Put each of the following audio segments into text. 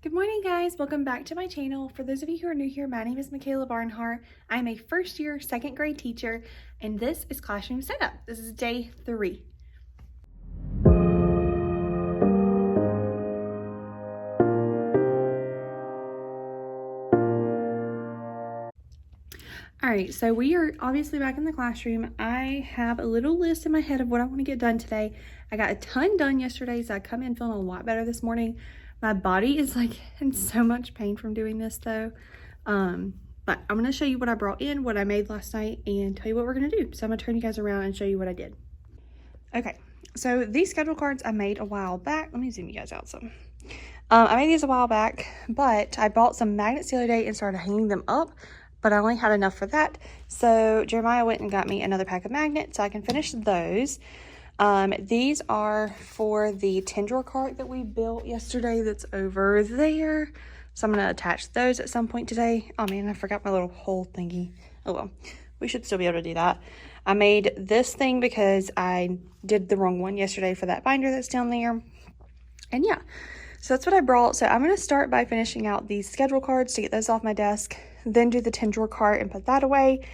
Good morning, guys. Welcome back to my channel. For those of you who are new here, my name is Michaela Barnhart. I'm a first year second grade teacher, and this is Classroom Setup. This is day 3. All right, so we are obviously back in the classroom. I have a little list in my head of what I want to get done today. I got a ton done yesterday, so I come in feeling a lot better this morning. My body is like in so much pain from doing this though. But I'm going to show you what I brought in, what I made last night, and tell you what we're going to do. So I'm going to turn you guys around and show you what I did. Okay, so these schedule cards I made a while back. Let me zoom you guys out some. I made these a while back, but I bought some magnets the other day and started hanging them up, but I only had enough for that. So Jeremiah went and got me another pack of magnets so I can finish those. These are for the tendril cart that we built yesterday that's over there. So I'm going to attach those at some point today. Oh man, I forgot my little hole thingy. Oh well, we should still be able to do that. I made this thing because I did the wrong one yesterday for that binder that's down there. And yeah, so that's what I brought. So I'm going to start by finishing out these schedule cards to get those off my desk, then do the tendril cart and put that away,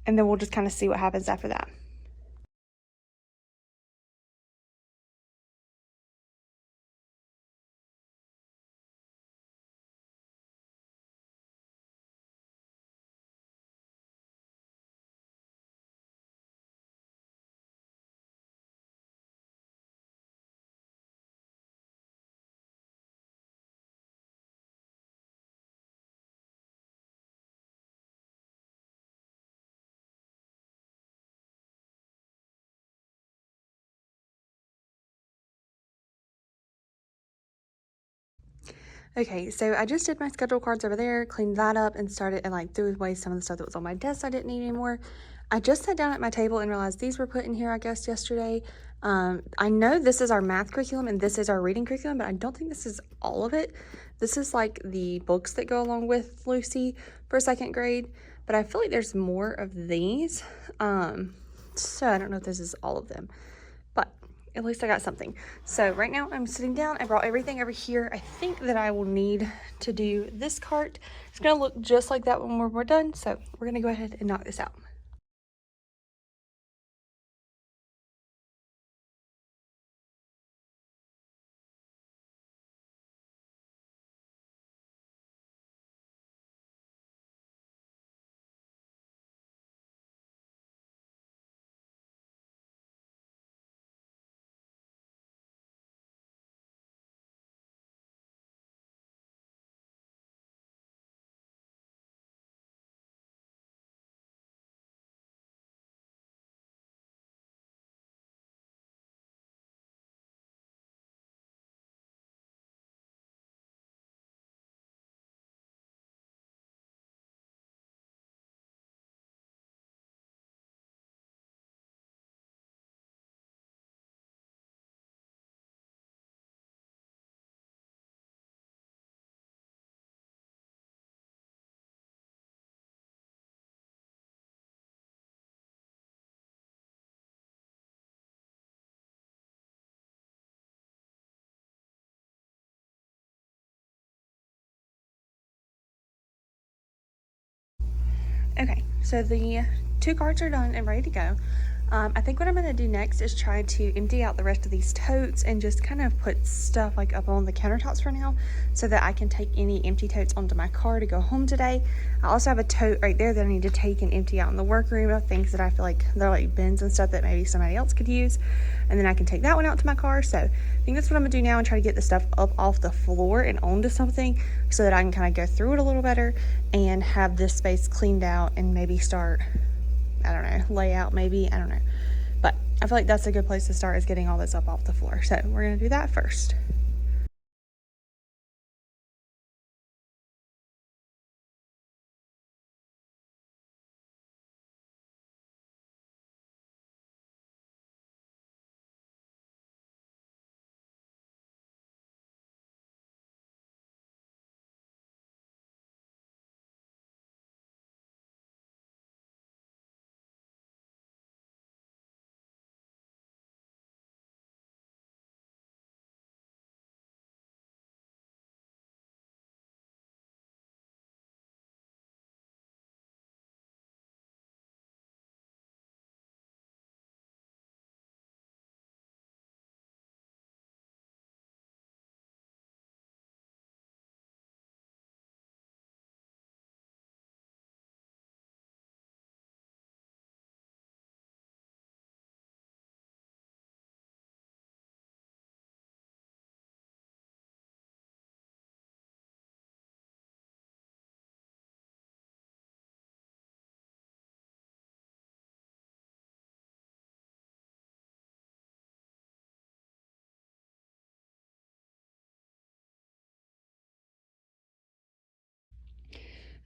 and then we'll just kind of see what happens after that. Okay, so I just did my schedule cards over there, cleaned that up, and started and like threw away some of the stuff that was on my desk I didn't need anymore. I just sat down at my table and realized these were put in here, I guess, yesterday. I know this is our math curriculum and this is our reading curriculum, but I don't think this is all of it. This is like the books that go along with Lucy for second grade, but I feel like there's more of these. So I don't know if this is all of them, but at least I got something. So right now I'm sitting down. I brought everything over here. I think that I will need to do this cart. It's gonna look just like that when we're done. So we're gonna go ahead and knock this out. Okay, so the 2 cards are done and ready to go. I think what I'm going to do next is try to empty out the rest of these totes and just kind of put stuff like up on the countertops for now so that I can take any empty totes onto my car to go home today. I also have a tote right there that I need to take and empty out in the workroom of things that I feel like they're like bins and stuff that maybe somebody else could use. And then I can take that one out to my car. So I think that's what I'm going to do now and try to get the stuff up off the floor and onto something so that I can kind of go through it a little better and have this space cleaned out and maybe start, I don't know, layout maybe, I don't know. But I feel like that's a good place to start, is getting all this up off the floor. So we're gonna do that first.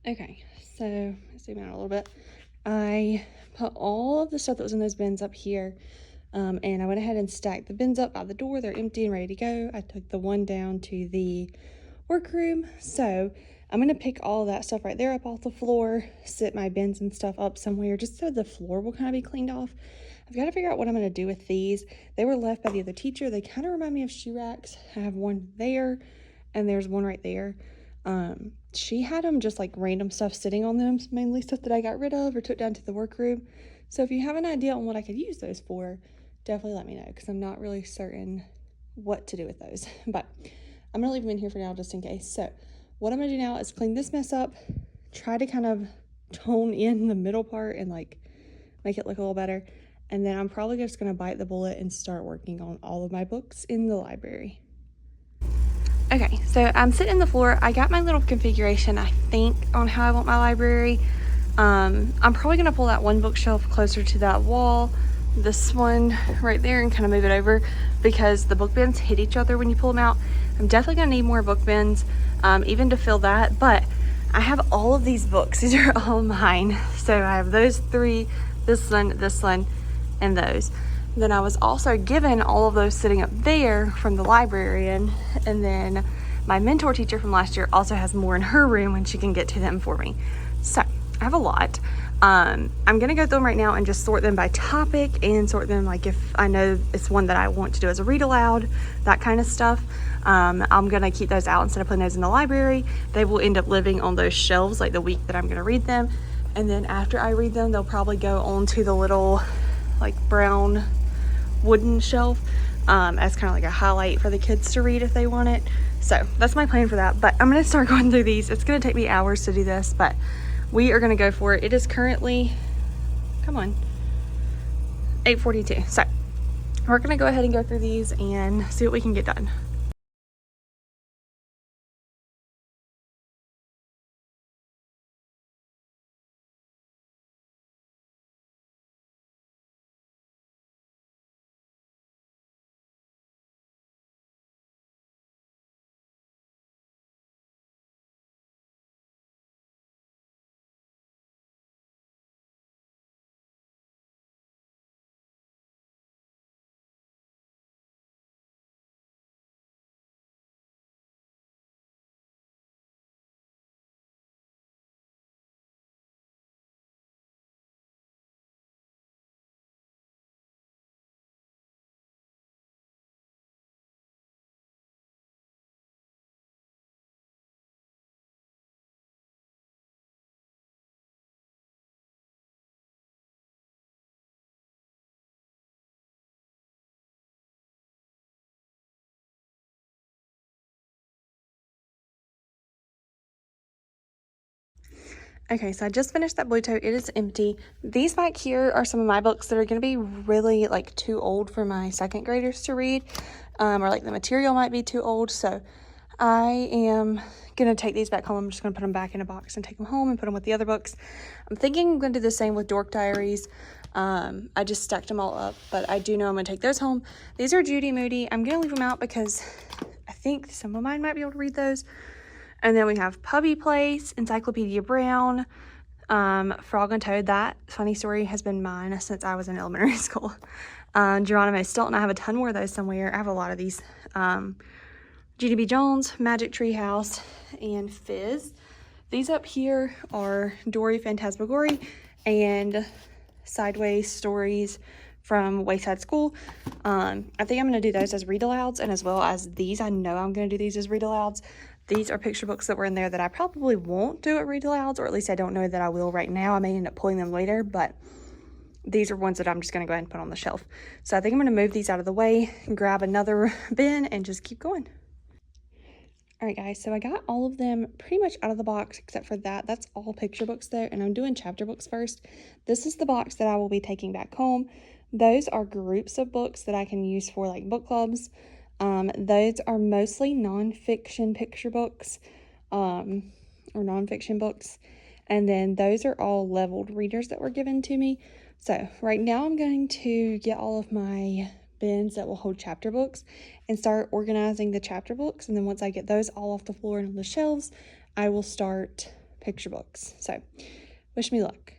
Okay, so zoom out a little bit. I put all of the stuff that was in those bins up here, and I went ahead and stacked the bins up by the door. They're empty and ready to go. I took the one down to the workroom, so I'm gonna pick all of that stuff right there up off the floor, sit my bins and stuff up somewhere just so the floor will kind of be cleaned off. I've got to figure out what I'm gonna do with these. They were left by the other teacher. They kind of remind me of shoe racks. I have one there, and there's one right there. She had them just like random stuff sitting on them, mainly stuff that I got rid of or took down to the workroom. So if you have an idea on what I could use those for, definitely let me know, because I'm not really certain what to do with those. But I'm gonna leave them in here for now just in case. So what I'm gonna do now is clean this mess up, try to kind of tone in the middle part and like make it look a little better. And then I'm probably just gonna bite the bullet and start working on all of my books in the library. Okay, so I'm sitting on the floor. I got my little configuration, I think, on how I want my library. I'm probably gonna pull that one bookshelf closer to that wall, this one right there, and kind of move it over because the book bins hit each other when you pull them out. I'm definitely gonna need more book bins, even to fill that, but I have all of these books. These are all mine. So I have those three, this one, and those. Then I was also given all of those sitting up there from the librarian, and then my mentor teacher from last year also has more in her room when she can get to them for me. So I have a lot. I'm gonna go through them right now and just sort them by topic and sort them like if I know it's one that I want to do as a read aloud, that kind of stuff. I'm gonna keep those out instead of putting those in the library. They will end up living on those shelves like the week that I'm gonna read them, and then after I read them they'll probably go onto the little like brown wooden shelf as kind of like a highlight for the kids to read if they want it. So that's my plan for that, but I'm gonna start going through these. It's gonna take me hours to do this, but we are gonna go for it. It is currently, come on, 8:42. So we're gonna go ahead and go through these and see what we can get done. Okay, so I just finished that blue tote. It is empty. These back here are some of my books that are going to be really like too old for my second graders to read, or like the material might be too old. So I am going to take these back home. I'm just going to put them back in a box and take them home and put them with the other books. I'm thinking I'm going to do the same with Dork Diaries. I just stacked them all up, but I do know I'm going to take those home. These are Judy Moody. I'm going to leave them out because I think some of mine might be able to read those. And then we have Puppy Place, Encyclopedia Brown, Frog and Toad. That funny story has been mine since I was in elementary school. Geronimo Stilton, I have a ton more of those somewhere. I have a lot of these. G.D.B. Jones, Magic Tree House, and Fizz. These up here are Dory Phantasmagory and Sideways Stories from Wayside School. I think I'm going to do those as read-alouds, and as well as these. I know I'm going to do these as read-alouds. These are picture books that were in there that I probably won't do at read-alouds, or at least I don't know that I will right now. I may end up pulling them later, but these are ones that I'm just going to go ahead and put on the shelf. So I think I'm going to move these out of the way, grab another bin, and just keep going. All right, guys, so I got all of them pretty much out of the box except for that. That's all picture books there, and I'm doing chapter books first. This is the box that I will be taking back home. Those are groups of books that I can use for like book clubs. Those are mostly nonfiction picture books, or nonfiction books. And then those are all leveled readers that were given to me. So right now I'm going to get all of my bins that will hold chapter books and start organizing the chapter books. And then once I get those all off the floor and on the shelves, I will start picture books. So wish me luck.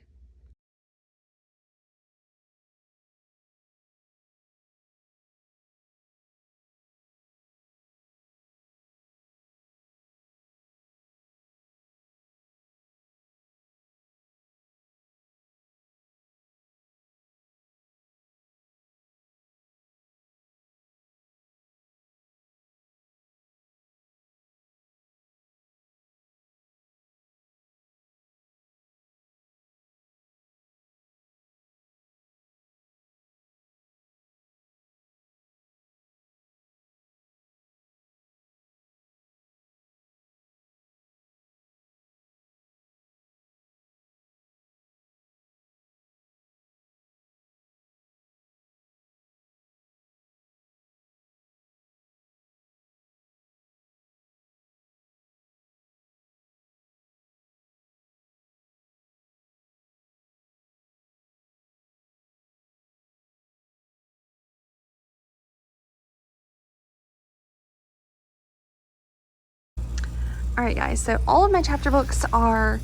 Alright guys, so all of my chapter books are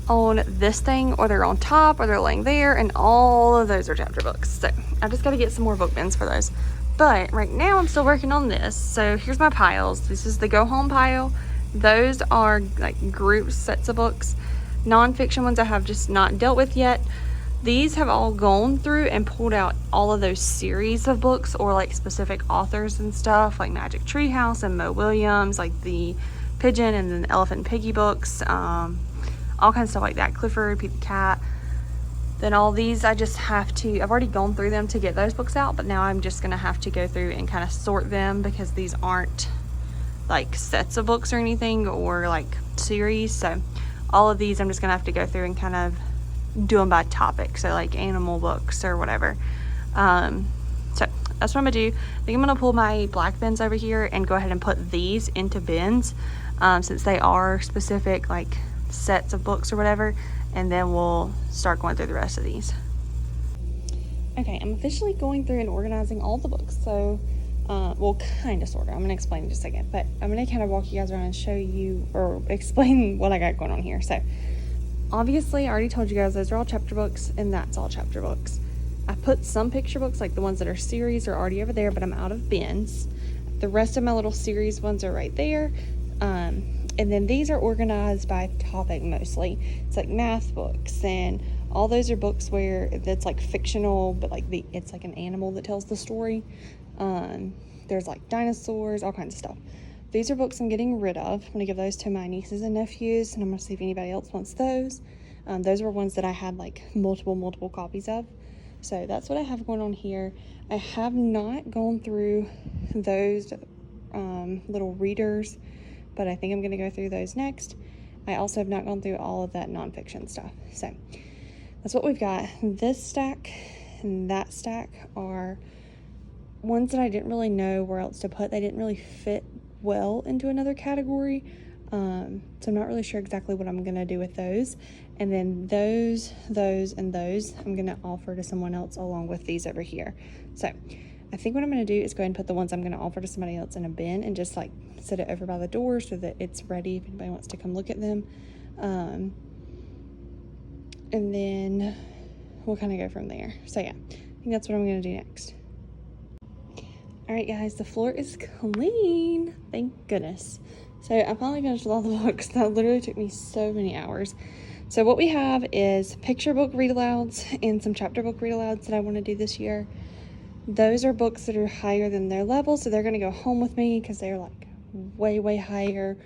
on this thing, or they're on top, or they're laying there, and all of those are chapter books. So I just got to get some more book bins for those. But right now I'm still working on this. So here's my piles. This is the go home pile. Those are like group sets of books. Non-fiction ones I have just not dealt with yet. These have all gone through and pulled out all of those series of books, or like specific authors and stuff, like Magic Treehouse and Mo Williams, like the Pigeon and then Elephant and Piggy books, all kinds of stuff like that, Clifford, Pete the Cat. Then all these I just have to, I've already gone through them to get those books out, but now I'm just gonna have to go through and kind of sort them, because these aren't like sets of books or anything, or like series. So all of these I'm just gonna have to go through and kind of do them by topic, so like animal books or whatever. So that's what I'm gonna do. I think I'm gonna pull my black bins over here and go ahead and put these into bins, since they are specific like sets of books or whatever, and then we'll start going through the rest of these. Okay, I'm officially going through and organizing all the books. So well, kind of, sort of. I'm gonna explain in just a second, but I'm gonna kind of walk you guys around and show you, or explain what I got going on here. So obviously I already told you guys those are all chapter books, and that's all chapter books. I put some picture books, like the ones that are series, are already over there, but I'm out of bins. The rest of my little series ones are right there. And then these are organized by topic mostly. It's like math books, and all those are books where that's like fictional, but like it's like an animal that tells the story. There's like dinosaurs, all kinds of stuff. These are books I'm getting rid of. I'm gonna give those to my nieces and nephews, and I'm gonna see if anybody else wants those. Those were ones that I had like multiple copies of. So that's what I have going on here. I have not gone through those little readers, but I think I'm gonna go through those next. I also have not gone through all of that nonfiction stuff. So that's what we've got. This stack and that stack are ones that I didn't really know where else to put. They didn't really fit well into another category. So I'm not really sure exactly what I'm gonna do with those. And then those, and those I'm gonna offer to someone else along with these over here. So I think what I'm gonna do is go ahead and put the ones I'm gonna offer to somebody else in a bin, and just like set it over by the door so that it's ready if anybody wants to come look at them. And then we'll kind of go from there. So yeah, I think that's what I'm gonna do next. All right guys, the floor is clean, thank goodness. So I finally finished with all the books. That literally took me so many hours. So what we have is picture book read-alouds and some chapter book read-alouds that I want to do this year. Those are books that are higher than their level, so they're going to go home with me because they're like way higher,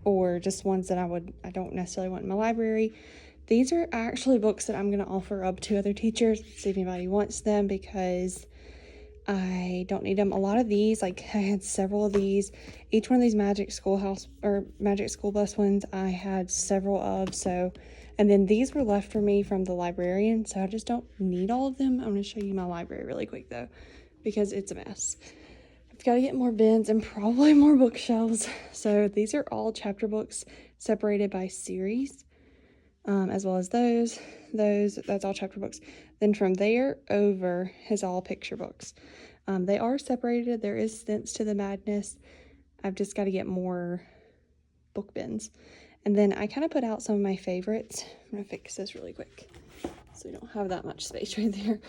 or just ones that I don't necessarily want in my library. These are actually books that I'm going to offer up to other teachers, see if anybody wants them, because I don't need them. A lot of these, like I had several of these. Each one of these Magic Schoolhouse or Magic School Bus ones I had several of. So, and then these were left for me from the librarian, so I just don't need all of them. I'm going to show you my library really quick though, because it's a mess. I've got to get more bins and probably more bookshelves. So these are all chapter books separated by series, as well as those, that's all chapter books. Then from there over is all picture books. They are separated. There is sense to the madness. I've just got to get more book bins. And then I kind of put out some of my favorites. I'm gonna fix this really quick so we don't have that much space right there.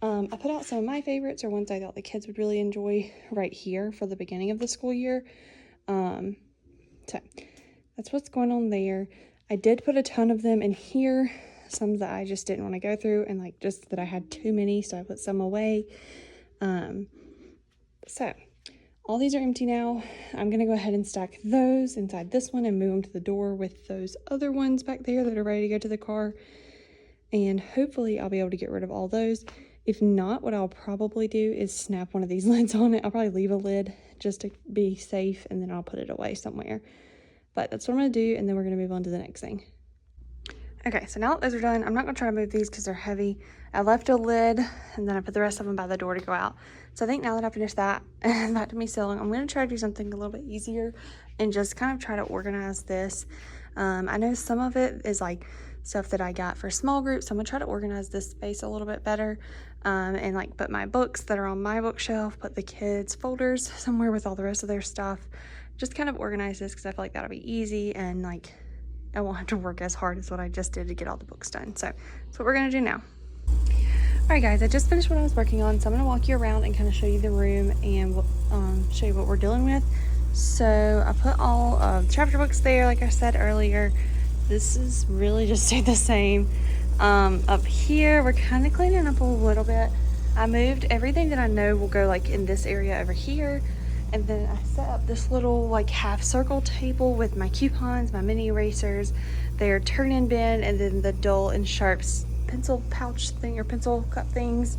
I put out some of my favorites, or ones I thought the kids would really enjoy, right here for the beginning of the school year. So that's what's going on there. I did put a ton of them in here, some that I just didn't want to go through, and like just that I had too many, so I put some away. So all these are empty now. I'm gonna go ahead and stack those inside this one and move them to the door with those other ones back there that are ready to go to the car. And hopefully I'll be able to get rid of all those. If not, what I'll probably do is snap one of these lids on it. I'll probably leave a lid just to be safe, and then I'll put it away somewhere. But that's what I'm gonna do, and then we're gonna move on to the next thing. Okay, so now that those are done, I'm not gonna try to move these because they're heavy. I left a lid, and then I put the rest of them by the door to go out. So I think now that I finished that, and back to me sewing, I'm gonna try to do something a little bit easier and just kind of try to organize this. I know some of it is like stuff that I got for small groups, so I'm gonna try to organize this space a little bit better, and like put my books that are on my bookshelf, put the kids' folders somewhere with all the rest of their stuff. Just kind of organize this because I feel like that'll be easy, and like I won't have to work as hard as what I just did to get all the books done. So that's what we're gonna do now. All right, guys, I just finished what I was working on, so I'm gonna walk you around and kind of show you the room and show you what we're dealing with. So I put all of the chapter books there, like I said earlier. This is really just stayed the same. Up here, we're kind of cleaning up a little bit. I moved everything that I know will go like in this area over here. And then I set up this little like half circle table with my coupons, my mini erasers, their turn-in bin, and then the dull and sharps pencil pouch thing or pencil cup things.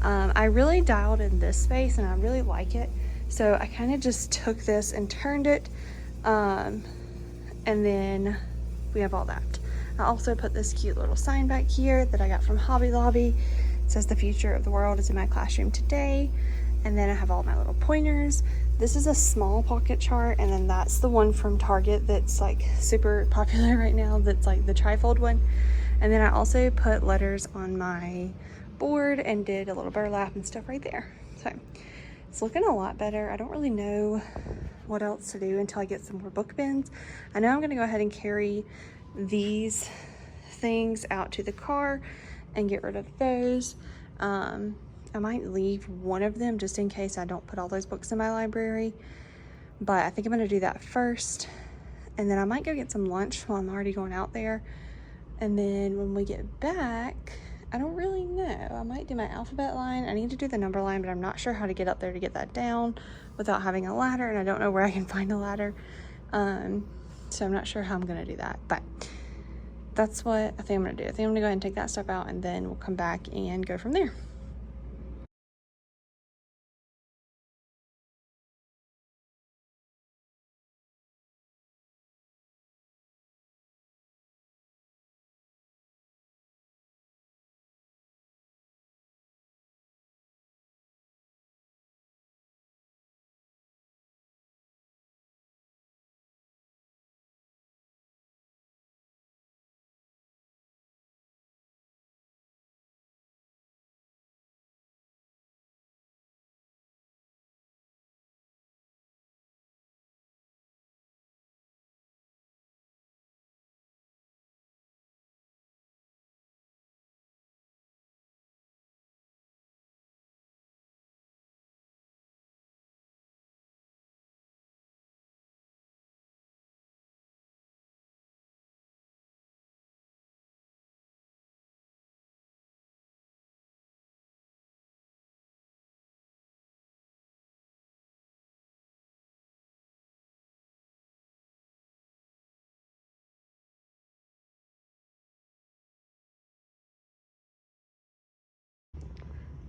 I really dialed in this space and I really like it. So I kind of just took this and turned it. And then we have all that. I also put this cute little sign back here that I got from Hobby Lobby. It says the future of the world is in my classroom today. And then I have all my little pointers. This is a small pocket chart, and then that's the one from Target that's like super popular right now, that's like the trifold one. And then I also put letters on my board and did a little burlap and stuff right there. So it's looking a lot better. I don't really know what else to do until I get some more book bins. I know I'm gonna go ahead and carry these things out to the car and get rid of those. I might leave one of them just in case I don't put all those books in my library, but I think I'm gonna do that first. And then I might go get some lunch while I'm already going out there. And then when we get back, I don't really know. I might do my alphabet line. I need to do the number line, but I'm not sure how to get up there to get that down without having a ladder, and I don't know where I can find a ladder. So I'm not sure how I'm gonna do that, but that's what I think I'm gonna do. I think I'm gonna go ahead and take that stuff out, and then we'll come back and go from there.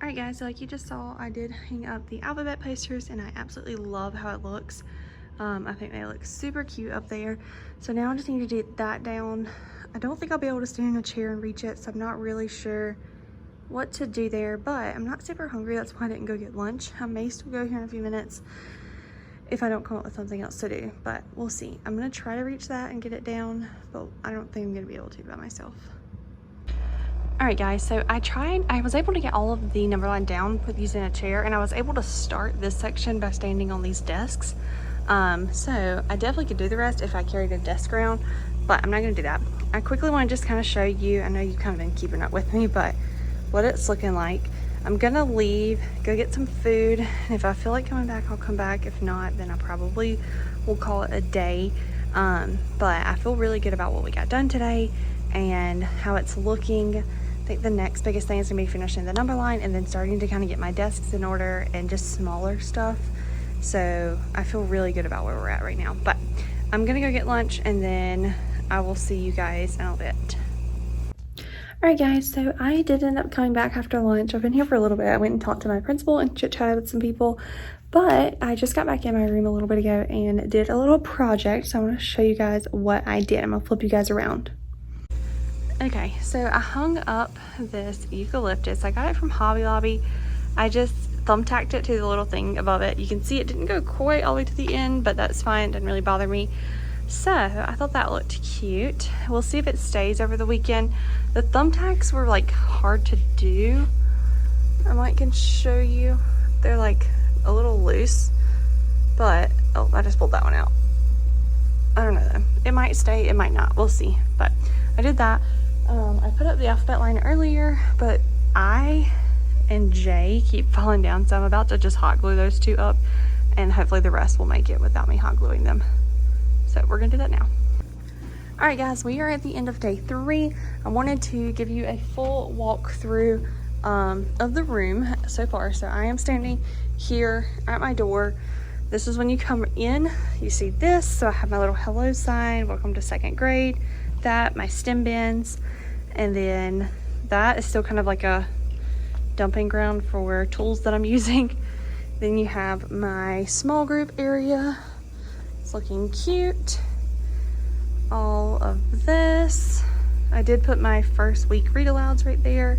All right, guys, so like you just saw, I did hang up the alphabet posters, and I absolutely love how it looks. I think they look super cute up there. So now I just need to get that down. I don't think I'll be able to stand in a chair and reach it, so I'm not really sure what to do there, but I'm not super hungry. That's why I didn't go get lunch. I may still go here in a few minutes if I don't come up with something else to do, but we'll see. I'm gonna try to reach that and get it down, but I don't think I'm gonna be able to by myself. All right, guys, so I was able to get all of the number line down, put these in a chair, and I was able to start this section by standing on these desks. So I definitely could do the rest if I carried a desk around, but I'm not gonna do that. I quickly want to just kind of show you, I know you've kind of been keeping up with me, but what it's looking like. I'm gonna leave, go get some food, and if I feel like coming back, I'll come back. If not, then I probably will call it a day. But I feel really good about what we got done today and how it's looking. I think the next biggest thing is gonna be finishing the number line and then starting to kind of get my desks in order and just smaller stuff. So I feel really good about where we're at right now. But I'm gonna go get lunch and then I will see you guys in a bit. All right, guys, so I did end up coming back after lunch. I've been here for a little bit. I went and talked to my principal and chit-chatted with some people, but I just got back in my room a little bit ago and did a little project. So I want to show you guys what I did. I'm gonna flip you guys around. Okay, so I hung up this eucalyptus. I got it from Hobby Lobby. I just thumbtacked it to the little thing above it. You can see it didn't go quite all the way to the end, but that's fine. It didn't really bother me. So I thought that looked cute. We'll see if it stays over the weekend. The thumbtacks were like hard to do. I might can show you. They're like a little loose, but oh, I just pulled that one out. I don't know though. It might stay, it might not. We'll see. But I did that. I put up the alphabet line earlier, but I and Jay keep falling down, so I'm about to just hot glue those two up, and hopefully the rest will make it without me hot gluing them. So we're gonna do that now. All right, guys, we are at the end of day 3. I wanted to give you a full walkthrough of the room so far. So I am standing here at my door. This is when you come in, you see this. So I have my little hello sign, welcome to 2nd grade, that, my stem bins, and then that is still kind of like a dumping ground for tools that I'm using. Then you have my small group area. It's looking cute. All of this. I did put my first week read alouds right there.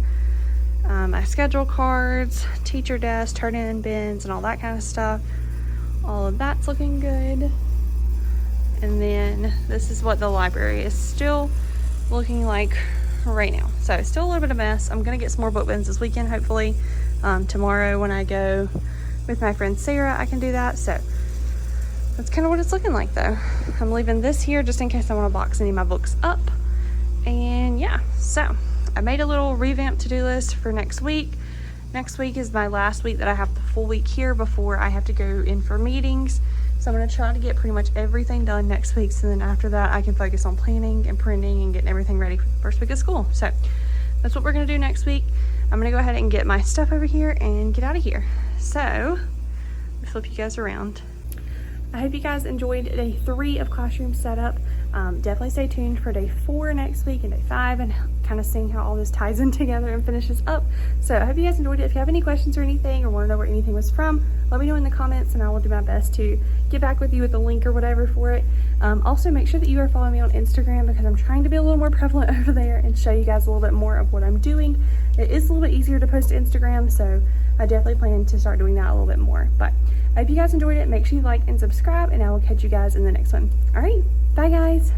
My schedule cards, teacher desk, turn-in bins, and all that kind of stuff. All of that's looking good. And then this is what the library is still looking like right now. So still a little bit of a mess. I'm gonna get some more book bins this weekend, hopefully. Tomorrow when I go with my friend Sarah, I can do that. So that's kind of what it's looking like though. I'm leaving this here just in case I want to box any of my books up. And yeah, so I made a little revamped to-do list for next week. Next week is my last week that I have the full week here before I have to go in for meetings. So I'm going to try to get pretty much everything done next week. So then after that, I can focus on planning and printing and getting everything ready for the first week of school. So that's what we're going to do next week. I'm going to go ahead and get my stuff over here and get out of here. So let me flip you guys around. I hope you guys enjoyed day 3 of classroom setup. Definitely stay tuned for day 4 next week and day 5 and kind of seeing how all this ties in together and finishes up. So I hope you guys enjoyed it. If you have any questions or anything or want to know where anything was from, let me know in the comments and I will do my best to get back with you with a link or whatever for it. Also make sure that you are following me on Instagram because I'm trying to be a little more prevalent over there and show you guys a little bit more of what I'm doing. It is a little bit easier to post to Instagram, so I definitely plan to start doing that a little bit more. But I hope you guys enjoyed it. Make sure you like and subscribe, and I will catch you guys in the next one. All right, bye guys.